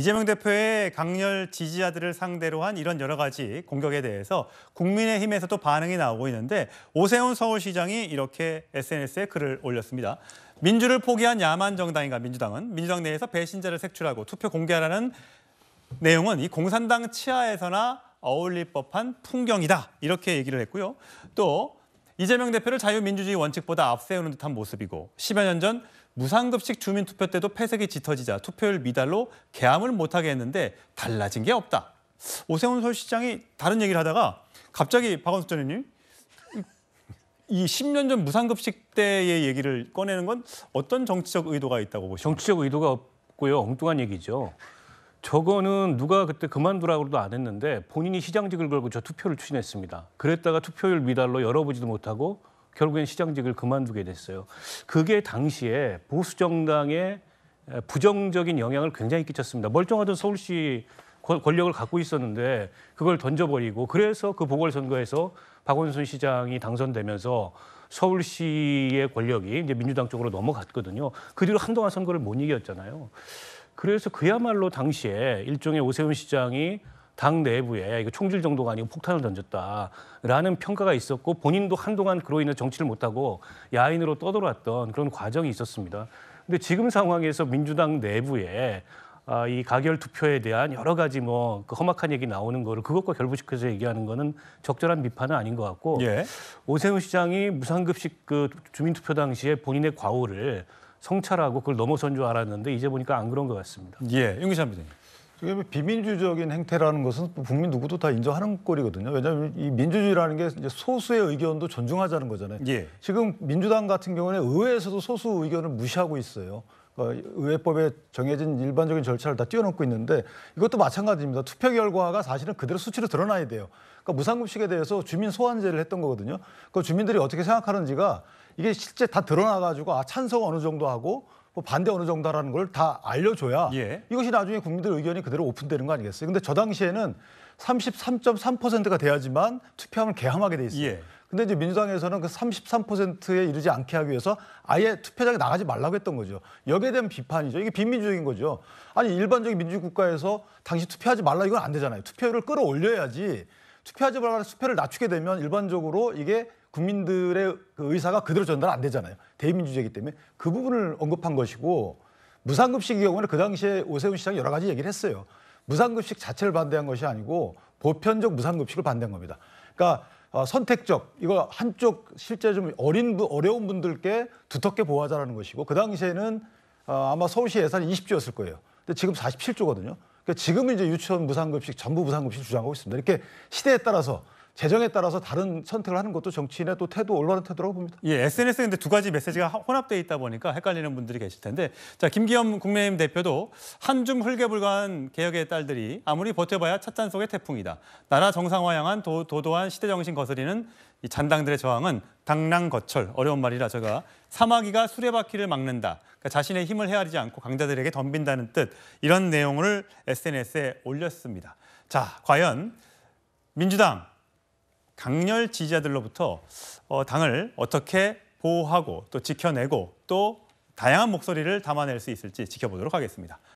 이재명 대표의 강렬 지지자들을 상대로 한 이런 여러 가지 공격에 대해서 국민의힘에서도 반응이 나오고 있는데 오세훈 서울시장이 이렇게 SNS에 글을 올렸습니다. 민주를 포기한 야만 정당인가 민주당은 민주당 내에서 배신자를 색출하고 투표 공개하라는 내용은 이 공산당 치하에서나 어울릴 법한 풍경이다. 이렇게 얘기를 했고요. 또 이재명 대표를 자유민주주의 원칙보다 앞세우는 듯한 모습이고 10여 년 전 무상급식 주민투표 때도 패색이 짙어지자 투표율 미달로 개함을 못하게 했는데 달라진 게 없다. 오세훈 서울시장이 다른 얘기를 하다가 갑자기 박원순 전 의원님 이 10년 전 무상급식 때의 얘기를 꺼내는 건 어떤 정치적 의도가 있다고 보십니까? 정치적 의도가 없고요. 엉뚱한 얘기죠. 저거는 누가 그때 그만두라고도 안 했는데 본인이 시장직을 걸고 저 투표를 추진했습니다. 그랬다가 투표율 미달로 열어보지도 못하고 결국엔 시장직을 그만두게 됐어요. 그게 당시에 보수 정당의 부정적인 영향을 굉장히 끼쳤습니다. 멀쩡하던 서울시 권력을 갖고 있었는데 그걸 던져버리고 그래서 그 보궐선거에서 박원순 시장이 당선되면서 서울시의 권력이 이제 민주당 쪽으로 넘어갔거든요. 그 뒤로 한동안 선거를 못 이겼잖아요. 그래서 그야말로 당시에 일종의 오세훈 시장이 당 내부에 이거 총질 정도가 아니고 폭탄을 던졌다라는 평가가 있었고 본인도 한동안 그로 인해 정치를 못하고 야인으로 떠돌았던 그런 과정이 있었습니다. 근데 지금 상황에서 민주당 내부에 이 가결 투표에 대한 여러 가지 그 험악한 얘기 나오는 거를 그것과 결부시켜서 얘기하는 거는 적절한 비판은 아닌 것 같고 예. 오세훈 시장이 무상급식 그 주민투표 당시에 본인의 과오를 성찰하고 그걸 넘어선 줄 알았는데 이제 보니까 안 그런 것 같습니다. 예, 윤기찬 부장님. 이게 비민주적인 행태라는 것은 국민 누구도 다 인정하는 꼴이거든요. 왜냐하면 이 민주주의라는 게 이제 소수의 의견도 존중하자는 거잖아요. 예. 지금 민주당 같은 경우는 의회에서도 소수 의견을 무시하고 있어요. 의회법에 정해진 일반적인 절차를 다 뛰어넘고 있는데 이것도 마찬가지입니다. 투표 결과가 사실은 그대로 수치로 드러나야 돼요. 그러니까 무상급식에 대해서 주민 소환제를 했던 거거든요. 그 주민들이 어떻게 생각하는지가 이게 실제 다 드러나가지고 찬성 어느 정도 하고 반대 어느 정도 하라는 걸 다 알려줘야 예. 이것이 나중에 국민들 의견이 그대로 오픈되는 거 아니겠어요? 근데 저 당시에는 33.3%가 돼야지만 투표함을 개함하게 돼 있어요. 예. 근데 이제 민주당에서는 그 33%에 이르지 않게 하기 위해서 아예 투표장에 나가지 말라고 했던 거죠. 여기에 대한 비판이죠. 이게 비민주적인 거죠. 아니 일반적인 민주국가에서 당시 투표하지 말라 이건 안 되잖아요. 투표율을 끌어올려야지. 투표하지 말라 투표를 낮추게 되면 일반적으로 이게 국민들의 그 의사가 그대로 전달 안 되잖아요. 대민주주의이기 때문에 그 부분을 언급한 것이고 무상급식의 경우는 그 당시에 오세훈 시장이 여러 가지 얘기를 했어요. 무상급식 자체를 반대한 것이 아니고 보편적 무상급식을 반대한 겁니다. 그러니까 선택적 이거 한쪽 실제 좀 어려운 분들께 두텁게 보호하자라는 것이고 그 당시에는 아마 서울시 예산이 20조였을 거예요. 근데 지금 47조거든요. 그러니까 지금은 이제 유치원 무상급식 전부 무상급식 주장하고 있습니다. 이렇게 시대에 따라서 재정에 따라서 다른 선택을 하는 것도 정치인의 또 태도, 올바른 태도라고 봅니다. 예, SNS에 근데 두 가지 메시지가 혼합되어 있다 보니까 헷갈리는 분들이 계실 텐데 자, 김기현 국민의힘 대표도 한줌 흘개불가한 개혁의 딸들이 아무리 버텨봐야 찻잔 속의 태풍이다. 나라 정상화 향한 도도한 시대정신 거스리는 이 잔당들의 저항은 당랑거철, 어려운 말이라 제가 사마귀가 수레바퀴를 막는다. 그러니까 자신의 힘을 헤아리지 않고 강자들에게 덤빈다는 뜻 이런 내용을 SNS에 올렸습니다. 자, 과연 민주당 강렬 지지자들로부터 당을 어떻게 보호하고 또 지켜내고 또 다양한 목소리를 담아낼 수 있을지 지켜보도록 하겠습니다.